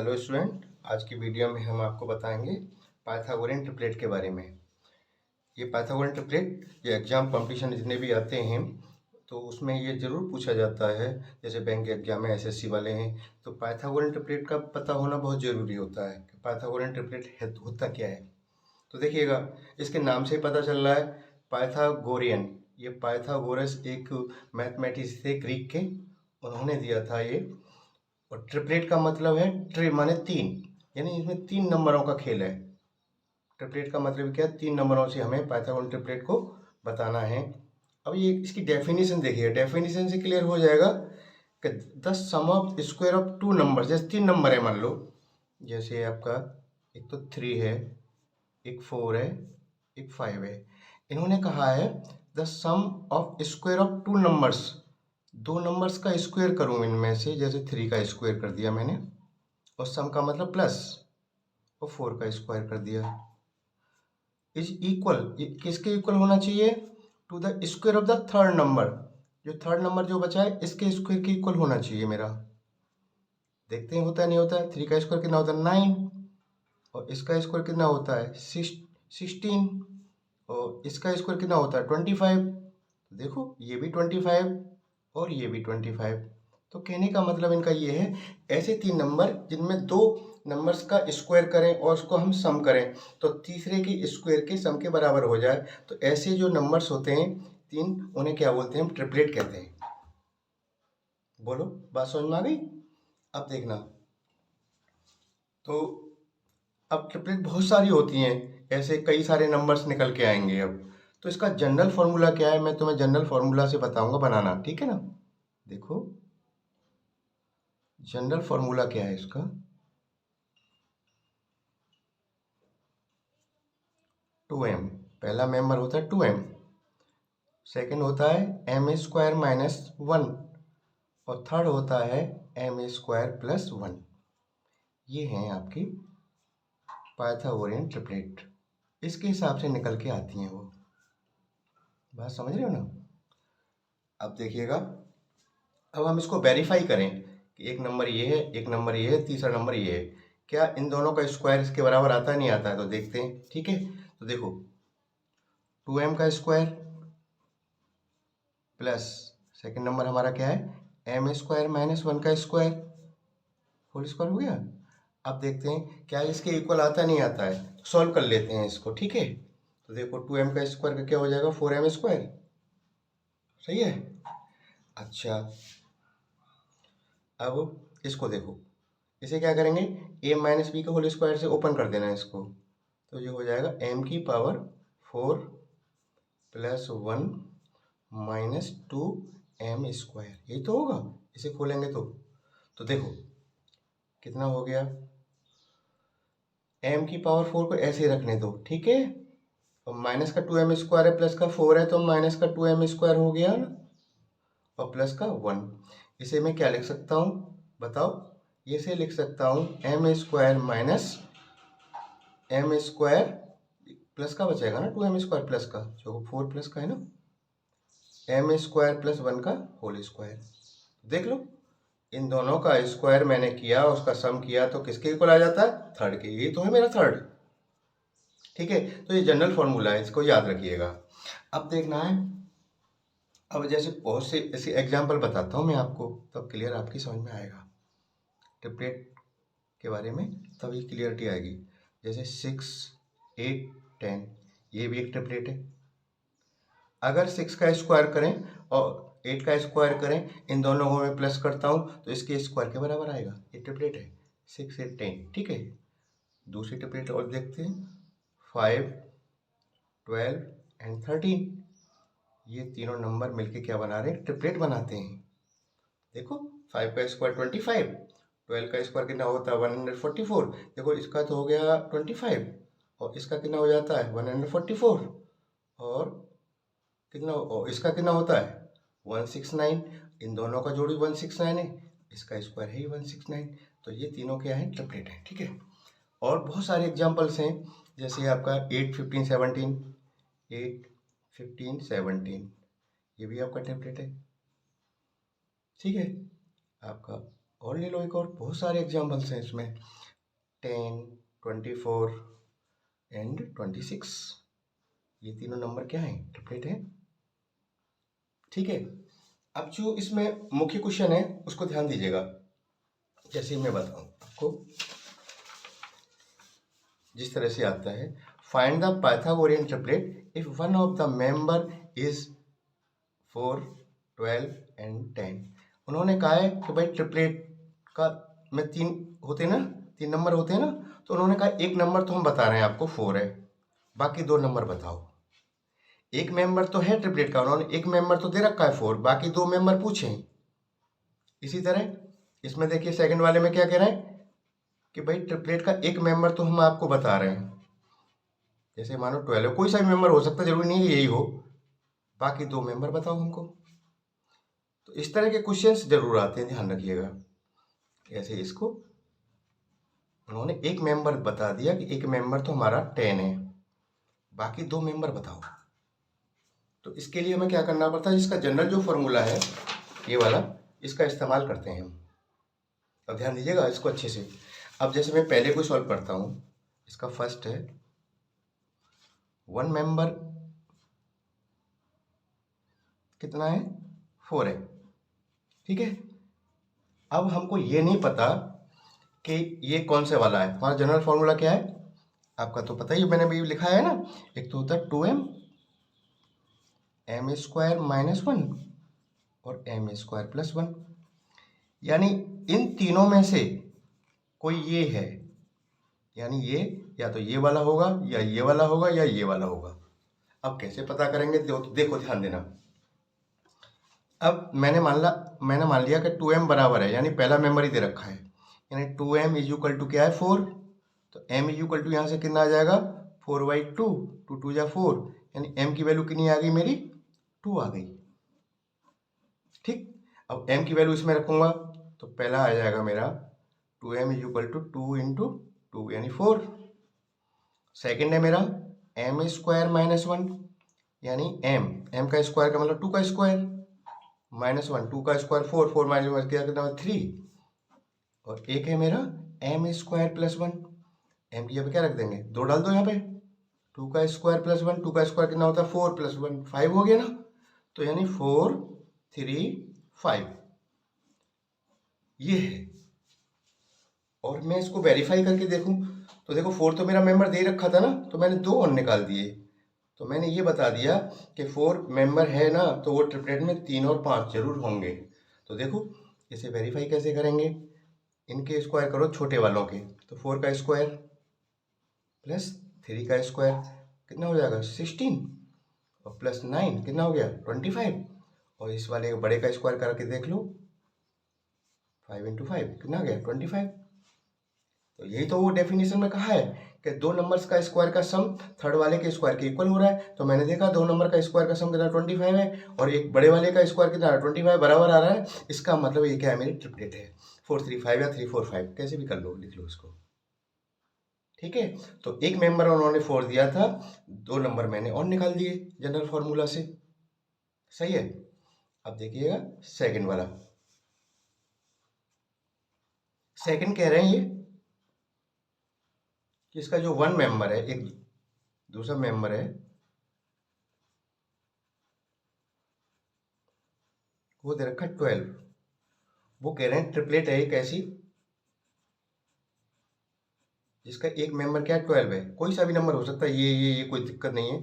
Hello student, आज की video में हम आपको बताएंगे पाइथागोरियन ट्रिपलेट के बारे में। ये पाइथागोरियन ट्रिपलेट ये एग्जाम कंपटीशन जितने भी आते हैं तो उसमें ये ज़रूर पूछा जाता है। जैसे बैंक के एग्जाम में एसएससी वाले हैं तो पाइथागोरियन ट्रिपलेट का पता होना बहुत ज़रूरी होता है कि पाइथागोरियन ट्रिपलेट होता क्या है। तो देखिएगा, इसके नाम से ही पता चल रहा है पाइथागोरियन। ये पाइथागोरस एक मैथमेटिक्स थे ग्रीक के, उन्होंने दिया था ये। और ट्रिपलेट का मतलब है ट्री माने तीन, यानी इसमें तीन नंबरों का खेल है। ट्रिपलेट का मतलब क्या है? तीन नंबरों से हमें पाइथागोरन ट्रिपलेट को बताना है। अब ये इसकी डेफिनेशन देखिए, डेफिनेशन से क्लियर हो जाएगा कि the sum of square of two number. जैसे तीन नंबर है, मान लो जैसे आपका एक तो 3 है, एक 4 है, एक 5 है। इन्होंने कहा है the sum of square of two numbers, दो नंबर्स का स्क्वायर करूं इनमें से। जैसे 3 का स्क्वायर कर दिया मैंने, और सम का मतलब प्लस, और 4 का स्क्वायर कर दिया। इज इक्वल, किसके इक्वल होना चाहिए? To the square of the third number. जो थर्ड नंबर जो बचा है इसके स्क्वायर के इक्वल होना चाहिए मेरा। देखते हैं होता है नहीं होता है। 3 का स्क्वायर कितना होता है? 9। और इसका स्क्वायर कितना होता है? 16। और इसका स्क्वायर कितना होता है? 25। देखो ये भी 25 और ये भी 25। तो कहने का मतलब इनका ये है, ऐसे तीन नंबर जिनमें दो नंबर्स का स्क्वायर करें और उसको हम सम करें तो तीसरे की स्क्वायर के सम के बराबर हो जाए, तो ऐसे जो नंबर्स होते हैं तीन, उन्हें क्या बोलते हैं? हम ट्रिपलेट कहते हैं। बोलो, बात समझ में आ गई? अब देखना, तो अब ट्रिपलेट बहुत सारी होती हैं, ऐसे कई सारे नंबर्स निकल के आएंगे। अब तो इसका जनरल फॉर्मूला क्या है, मैं तुम्हें जनरल फॉर्मूला से बताऊंगा बनाना, ठीक है ना? देखो जनरल फॉर्मूला क्या है इसका। 2m, पहला मेंबर होता है 2m, सेकंड होता है m स्क्वायर माइनस 1, और थर्ड होता है m स्क्वायर प्लस 1। ये हैं आपकी पाइथागोरियन ट्रिपलेट, इसके हिसाब से निकल के आती हैं वो। बात समझ रहे हो ना? अब देखिएगा, अब हम इसको वेरीफाई करें कि एक नंबर ये है, एक नंबर ये है, तीसरा नंबर ये है, क्या इन दोनों का स्क्वायर इसके बराबर आता है नहीं आता है? तो देखते हैं, ठीक है। तो देखो 2m का स्क्वायर प्लस सेकंड नंबर हमारा क्या है? m स्क्वायर माइनस 1 का स्क्वायर, होल स्क्वायर हो गया। अब देखते हैं क्या इसके इक्वल आता नहीं आता है, सॉल्व कर लेते हैं इसको, ठीक है। तो देखो 2m का स्क्वायर का क्या हो जाएगा? 4m स्क्वायर, सही है। अच्छा, अब इसको देखो, इसे क्या करेंगे? a माइनस बी का होल स्क्वायर से ओपन कर देना है इसको, तो ये हो जाएगा m की power 4 plus 1 minus 2m square, यही तो होगा। इसे खोलेंगे तो देखो कितना हो गया। m की पावर 4 को ऐसे ही रखने दो, ठीक है। और माइनस का 2m स्क्वायर है, प्लस का 4 है, तो माइनस का 2m स्क्वायर हो गया ना, और प्लस का 1। इसे मैं क्या लिख सकता हूँ बताओ? ये से लिख सकता हूँ m square minus m square plus का बचेगा ना 2m स्क्वायर प्लस का, जो 4 प्लस का है ना, m स्क्वायर प्लस 1 का होल स्क्वायर। देख लो, इन दोनों का स्क्वायर मैंने किया, उसका सम किया, तो किसके इक्वल आ जाता है? थर्ड के। ये तो है मेरा थर्ड, ठीक है। तो ये जनरल फॉर्मूला है, इसको याद रखिएगा। अब देखना है, अब जैसे बहुत से ऐसे एग्जाम्पल बताता हूँ मैं आपको, तब क्लियर आपकी समझ में आएगा ट्रिपलेट के बारे में, तभी क्लियरिटी आएगी। जैसे 6, 8, 10, ये भी एक ट्रिपलेट है। अगर 6 का स्क्वायर करें और 8 का स्क्वायर करें, इन दोनों को मैं प्लस करता हूँ तो इसके स्क्वायर के बराबर आएगा। ये ट्रिपलेट है 6, 8, 10, ठीक है। दूसरी ट्रिपलेट और देखते हैं, 5, 12 एंड 13। ये तीनों नंबर मिलके क्या बना रहे हैं? ट्रिपलेट बनाते हैं। देखो 5 का स्क्वायर 25, 12 का स्क्वायर कितना होता है? 144। देखो इसका तो हो गया 25, और इसका कितना हो जाता है? 144, और कितना इसका कितना होता है? 169। इन दोनों का जोड़ी 169 है, इसका स्क्वायर है ही 169। तो ये तीनों क्या है? ट्रिपलेट है, ठीक है। और बहुत सारे एग्जांपल्स हैं, जैसे आपका 8, 15, 17, 8, 15, 17, ये भी आपका ट्रिपलेट है, ठीक है। आपका और ले लो एक और, बहुत सारे एग्जाम्पल्स हैं इसमें, 10, 24 एंड 26। ये तीनों नंबर क्या हैं? ट्रिपलेट हैं। ठीक है, अब जो इसमें मुख्य क्वेश्चन है उसको ध्यान दीजिएगा। जैसे मैं बताऊं आपको, जिस तरह से आता है, find the Pythagorean triplet if one of the member is 4, 12 and 10। उन्होंने कहा है कि भाई ट्रिपलेट का में तीन होते हैं ना, तीन नंबर होते हैं ना, तो उन्होंने कहा एक नंबर तो हम बता रहे हैं आपको 4 है, बाकी दो नंबर बताओ। एक मेंबर तो है ट्रिपलेट का, उन्होंने एक मेंबर तो दे रखा है 4, बाकी दो मेंबर पूछे हैं। इसी तरह इसमें देखिए सेकंड वाले में क्या कह रहे हैं कि भाई ट्रिपलेट का एक मेंबर तो हम आपको बता रहे हैं, जैसे मानो 12 है, कोई सा भी मेंबर हो सकता है, जरूरी नहीं है यही हो, बाकी दो मेंबर बताओ हमको। तो इस तरह के क्वेश्चंस जरूर आते हैं, ध्यान रखिएगा। ऐसे इसको उन्होंने एक मेंबर बता दिया कि एक मेंबर तो हमारा 10 है, बाकी दो मेंबर बताओ। तो इसके लिए हमें क्या करना पड़ता है, इसका जनरल जो फॉर्मूला है ये वाला, इसका इस्तेमाल करते हैं हम। अब ध्यान दीजिएगा इसको अच्छे से। अब जैसे मैं पहले को सॉल्व करता हूँ, इसका फर्स्ट है वन मेंबर कितना है, 4 है। ठीक है, अब हमको ये नहीं पता कि ये कौन से वाला है। हमारा जनरल फॉर्मूला क्या है आपका तो पता ही, मैंने भी लिखा है ना, एक तो होता है 2m m स्क्वायर माइनस 1 और m स्क्वायर प्लस 1, यानी इन तीनों में से कोई ये है, यानी ये या तो ये वाला होगा या ये वाला होगा या ये वाला होगा। अब कैसे पता करेंगे, देखो ध्यान देना। अब मैंने मान लिया कि 2m बराबर है, यानी पहला मेंबर ही दे रखा है, यानी 2m इज इक्वल टू क्या है 4, तो m इज इक्वल टू यहाँ से कितना आ जाएगा 4/2, 2 2 जा 4, यानी m की वैल्यू कितनी आ गई मेरी 2 आ गई। ठीक, अब m की वैल्यू इसमें रखूंगा तो पहला आ जाएगा मेरा 2m is equal to 2 into 2 यानी 4। सेकेंड है मेरा m स्क्वायर माइनस 1, यानी m का स्क्वायर का मतलब 2 का स्क्वायर माइनस 1, 2 का स्क्वायर 4, 4 माइनस 1 कितना 3, और एक है मेरा m स्क्वायर प्लस 1, m की जगह क्या रख देंगे 2 डाल दो यहाँ पे, 2 का स्क्वायर प्लस 1, 2 का स्क्वायर कितना होता है 4 प्लस 1 5 हो गया ना, तो यानी 4 3 5 ये है। और मैं इसको वेरीफाई करके देखूं तो देखो 4 तो मेरा मेंबर दे रखा था ना, तो मैंने 2 और निकाल दिए, तो मैंने ये बता दिया कि 4 मेंबर है ना, तो वो ट्रिपलेट में 3 और 5 जरूर होंगे। तो देखो इसे वेरीफाई कैसे करेंगे, इनके स्क्वायर करो छोटे वालों के, तो 4 का स्क्वायर प्लस 3 का स्क्वायर कितना हो जाएगा 16, और प्लस 9 कितना हो गया 25, और इस वाले बड़े का स्क्वायर करके देख लो 5 इंटू 5 कितना आ गया 25। तो यही तो वो डेफिनेशन में कहा है कि दो नंबर्स का स्क्वायर का सम थर्ड वाले के स्क्वायर के इक्वल हो रहा है। तो मैंने देखा दो नंबर का स्क्वायर का सम कितना 25 है, और एक बड़े वाले का स्क्वायर कितना 25 बराबर आ रहा है। इसका मतलब ये क्या है, मेरी ट्रिपलेट है 435 या 345, कैसे भी कर लो, लिख लो इसको। ठीक है, तो एक मेंबर उन्होंने 4 दिया था, दो नंबर मैंने और निकाल दिए जनरल फॉर्मूला से। सही है, अब देखिएगा सेकंड वाला। सेकंड कह रहे हैं ये कि इसका जो वन मेंबर है, एक दूसरा मेंबर है, वो दे रखा है 12। वो कह रहे हैं ट्रिपलेट है एक ऐसी जिसका एक मेंबर क्या है 12 है, कोई सा भी नंबर हो सकता है, ये कोई दिक्कत नहीं है,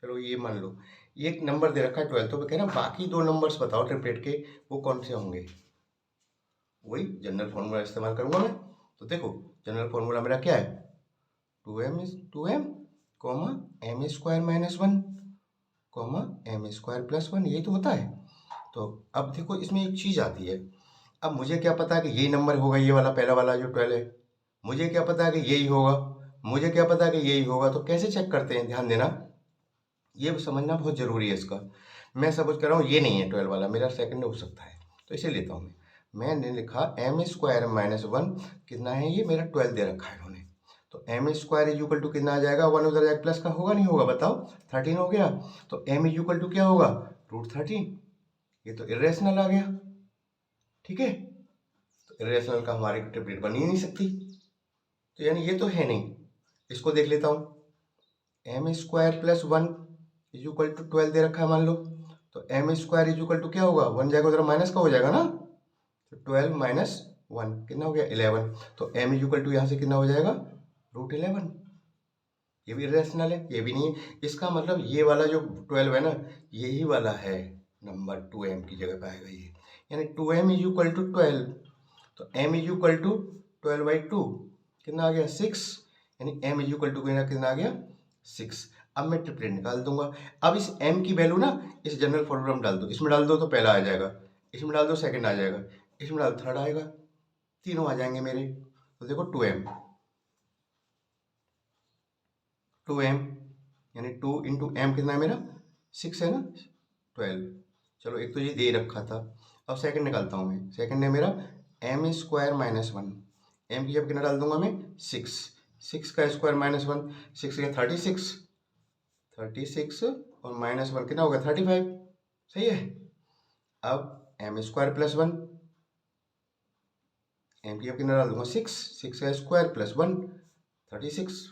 चलो ये मान लो ये एक नंबर दे रखा है 12। तो वो कह रहे हैं बाकी दो नंबर्स बताओ ट्रिपलेट के, वो कौन से होंगे। वही जनरल फॉर्मूला इस्तेमाल करूंगा मैं। तो देखो जनरल फॉर्मूला मेरा क्या है, 2m comma m square minus 1 comma m square plus 1, यही तो होता है। तो अब देखो इसमें एक चीज़ आती है, अब मुझे क्या पता कि यही नंबर होगा, ये वाला पहला वाला जो 12 है, मुझे क्या पता कि यही होगा, मुझे क्या पता कि यही होगा। तो कैसे चेक करते हैं, ध्यान देना, ये समझना बहुत ज़रूरी है इसका। मैं सपोज कर रहा हूँ ये नहीं है 12 वाला, मेरा सेकंड हो सकता है, तो इसे लेता हूँ मैंने लिखा m स्क्वायर माइनस 1 कितना है, ये मेरा 12 दे रखा है इन्होंने। तो m square is equal to कितना आ जाएगा, 1 उधर जाएगा प्लस का होगा नहीं होगा बताओ, 13 हो गया। तो m इज इक्वल टू क्या होगा √13, ये तो इरेशनल आ गया। ठीक है, तो इरेशनल का हमारे ट्रिपलेट बन ही नहीं सकती, तो यानी ये तो है नहीं। इसको देख लेता हूँ, M square plus 1 is equal to 12 दे रखा है मान लो, तो M square is equal to क्या होगा, 1 जाएगा उधर माइनस का हो जाएगा ना, तो 12 माइनस 1 कितना हो गया 11, तो एम इज इक्वल टू यहाँ से कितना हो जाएगा √11। ये भी इरेशनल है, ये भी नहीं है। इसका मतलब ये वाला जो 12 है ना, यही वाला है नंबर 2m की जगह पे आएगा ये, यानी 2m इज इक्वल टू 12, तो m इज इक्वल टू 12/2 कितना आ गया 6, यानी m इज इक्वल टू कितना आ गया 6। अब मैं ट्रिपलेट निकाल दूंगा। अब इस m की वैल्यू ना इस जनरल फॉर्मूला में डाल दो, इसमें डाल दो तो पहला आ जाएगा, इसमें डाल दो सेकंड आ जाएगा, इसमें डाल थर्ड आएगा, तीनों आ जाएंगे मेरे। तो देखो 2m यानी 2 इंटू m कितना है मेरा 6 है ना 12। चलो एक तो ये दे रखा था, अब सेकंड निकालता हूँ मैं। सेकंड है मेरा m स्क्वायर माइनस 1, m की जब कितना डाल दूंगा मैं 6, 6 का स्क्वायर माइनस 1, 6 का 36 और माइनस 1 कितना हो गया 35, सही है। अब m स्क्वायर प्लस 1, m की जब कितना डाल दूंगा 6, 6 का स्क्वायर प्लस 1 36,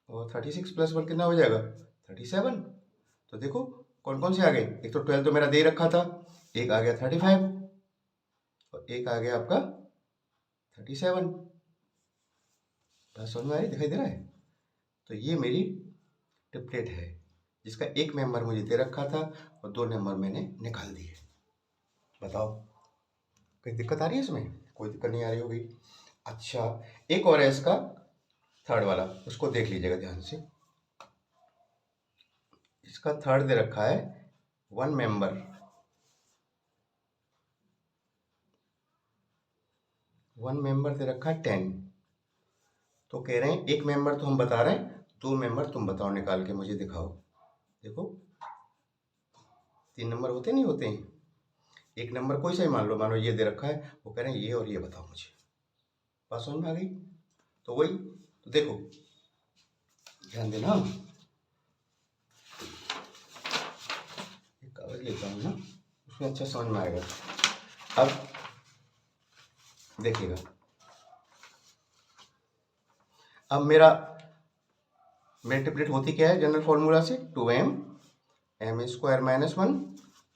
और 36 प्लस 1 कितना हो जाएगा 37। तो देखो कौन कौन से आ गए, एक तो 12 तो मेरा दे रखा था, एक आ गया 35 और एक आ गया आपका 37। बात समझ में आ रही, दिखाई दे रहा है। तो ये मेरी ट्रिपलेट है जिसका एक मेंबर मुझे दे रखा था और 2 नंबर मैंने निकाल दिए। बताओ कोई दिक्कत आ रही है इसमें, कोई दिक्कत नहीं आ रही होगी। अच्छा एक और है इसका थर्ड वाला, उसको देख लीजिएगा ध्यान से। इसका थर्ड दे रखा है 1 मेंबर, 1 मेंबर दे रखा है 10। तो कह रहे हैं एक मेंबर तो हम बता रहे हैं, 2 मेंबर तुम बताओ निकाल के मुझे दिखाओ। देखो 3 नंबर होते नहीं होते हैं, एक नंबर कोई सा ही मान लो, मानो ये दे रखा है, वो कह रहे हैं ये और ये बताओ मुझे। बात समझ में आ गई। तो वही तो देखो ध्यान देना, एक कागज लेता हूँ ना, उसमें अच्छा समझ में आएगा। अब देखिएगा, अब मेरी ट्रिपलेट होती क्या है जनरल फॉर्मूला से, 2m m स्क्वायर माइनस 1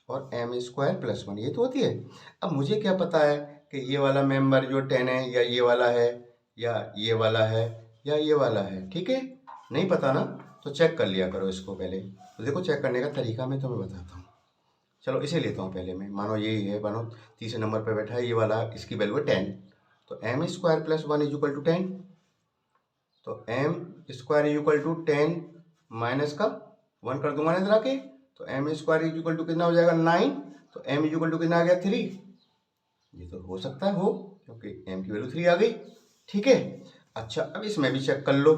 और m स्क्वायर प्लस 1, ये तो होती है। अब मुझे क्या पता है कि ये वाला मेंबर जो 10 है या ये वाला है या ये वाला है या ये वाला है, ठीक है। नहीं पता ना तो चेक कर लिया करो इसको पहले। तो देखो चेक करने का तरीका मैं तुम्हें बताता हूँ। चलो इसे लेता हूँ पहले मैं, मानो यही है, मानो तीसरे नंबर पर बैठा है ये वाला, इसकी वैल्यू है 10, तो m square plus 1 is equal to 10, तो m square is equal to 10 minus का 1 कर दूंगा ना इधर आके, तो m square is equal to कितना हो जाएगा 9, तो m इज इक्वल टू कितना आ गया 3। ये तो हो सकता है हो, क्योंकि m की वैल्यू 3 आ गई, ठीक है। अच्छा अब इसमें भी चेक कर लो,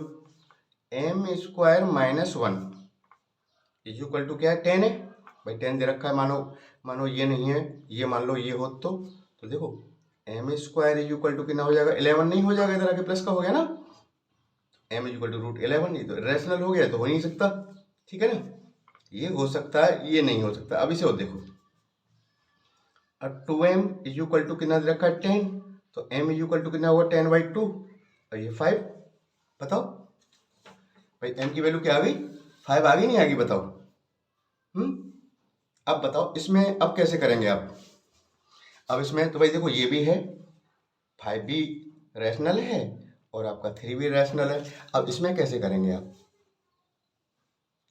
m square minus 1 is equal to क्या है 10 है भाई, 10 दे रखा है, मानो ये नहीं है, ये मान लो ये हो, तो देखो m square is equal to कितना हो जाएगा 11 नहीं हो जाएगा, इधर आके प्लस का हो गया ना, m इज इक्वल टू √11, ये तो रेशनल हो गया, तो हो नहीं सकता, ठीक है ना। ये हो सकता है, ये नहीं हो सकता। अब इसे और देखो, अब 2m इज इक्वल टू कितना दे रखा है 10, तो m इज इक्वल टू कितना होगा 10/2 और ये 5। बताओ भाई m की वैल्यू क्या आ गई 5 आ गई नहीं आ गई, बताओ। अब बताओ इसमें अब कैसे करेंगे आप। अब इसमें तो भाई देखो ये भी है, 5 भी रैशनल है और आपका 3 भी रैशनल है। अब इसमें कैसे करेंगे आप,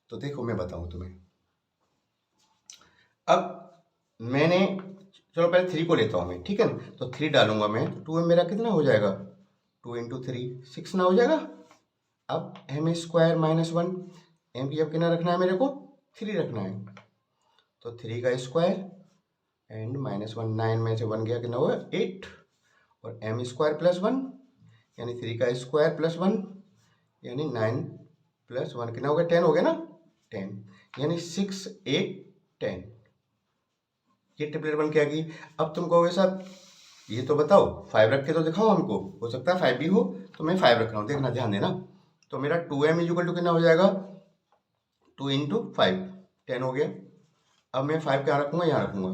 तो देखो मैं बताऊं तुम्हें। अब मैंने चलो पहले 3 को लेता हूं मैं, ठीक है ना, तो 3 डालूंगा मैं, 2 में मेरा कितना हो जाएगा 2 इंटू 3 6 ना हो जाएगा। अब m स्क्वायर माइनस 1, m की अब कितना रखना है मेरे को 3 रखना है, तो 3 का स्क्वायर एंड माइनस 1, 9 में से 1 गया कितना हुआ 8, और m स्क्वायर प्लस 1 यानी 3 का स्क्वायर प्लस 1 यानी 9 प्लस 1 कितना हो गया 10 हो गया ना, 10 यानी 6 8 10। ये ट्रिपलेट बन के आ गई। अब तुम कहोगे साहब ये तो बताओ 5 रख के तो दिखाओ हमको, हो सकता है 5 भी हो, तो मैं 5 रख रहा हूँ, देखना ध्यान देना। तो मेरा 2m इज इक्वल टू कितना हो जाएगा 2 इंटू 5 10 हो गया। अब मैं 5 कहाँ रखूँगा यहाँ रखूँगा,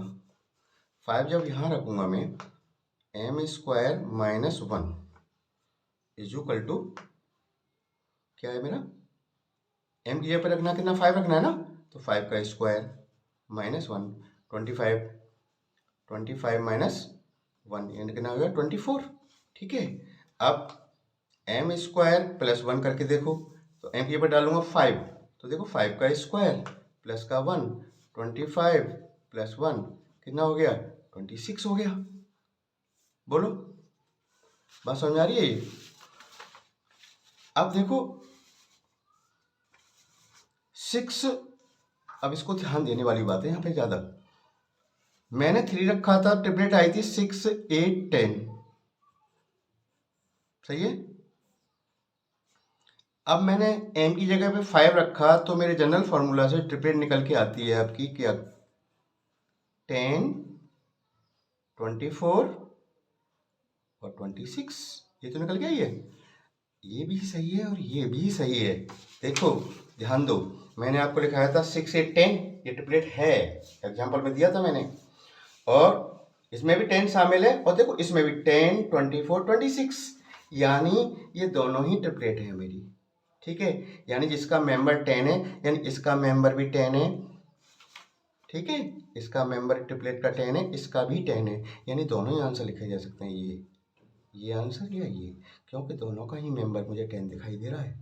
5 जब यहाँ रखूँगा मैं M square minus 1 is equal to क्या है मेरा, एम की जगह पर रखना कितना 5 रखना है ना, तो 5 का स्क्वायर माइनस 1 25 25 माइनस 1 यानी कितना हो गया 24। ठीक है, अब एम स्क्वायर प्लस 1 करके देखो, तो एम की जगह पर डालूंगा 5, तो देखो 5 का स्क्वायर प्लस का 1 25 प्लस 1 कितना हो गया 26 हो गया। बोलो बात समझ आ रही है ये? अब देखो 6, अब इसको ध्यान देने वाली बात है यहाँ पे ज़्यादा। मैंने 3 रखा था, ट्रिपलेट आई थी 6 8 10, सही है। अब मैंने एम की जगह पे 5 रखा, तो मेरे जनरल फार्मूला से ट्रिपलेट निकल के आती है आपकी क्या 10 24 और 26, ये तो निकल गया ही है। ये भी सही है और ये भी सही है। देखो ध्यान दो, मैंने आपको लिखाया था 6 8 10, ये ट्रिपलेट है, एग्जाम्पल में दिया था मैंने, और इसमें भी 10 शामिल है, और देखो इसमें भी 10 24 26, यानी ये दोनों ही ट्रिपलेट है मेरी। ठीक है, यानी जिसका मेंबर 10 है यानी इसका मेंबर भी 10 है। ठीक है, इसका मेंबर ट्रिपलेट का 10 है, इसका भी 10 है, यानी दोनों ही आंसर लिखे जा सकते हैं, ये आंसर या ये, क्योंकि दोनों का ही मेंबर मुझे 10 दिखाई दे रहा है।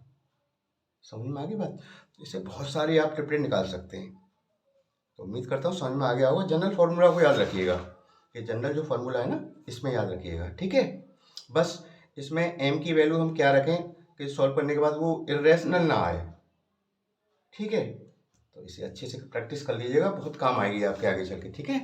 समझ में आ गई बात? इससे बहुत सारे आप ट्रिपलेट निकाल सकते हैं। तो उम्मीद करता हूँ समझ में आ गया होगा। जनरल फार्मूला को याद रखिएगा, ये जनरल जो फार्मूला है ना, इसमें याद रखिएगा। ठीक है, बस इसमें एम की वैल्यू हम क्या रखें कि सॉल्व करने के बाद वो इरेशनल ना आए। ठीक है, तो इसे अच्छे से प्रैक्टिस कर लीजिएगा, बहुत काम आएगी आपके आगे चल के। ठीक है।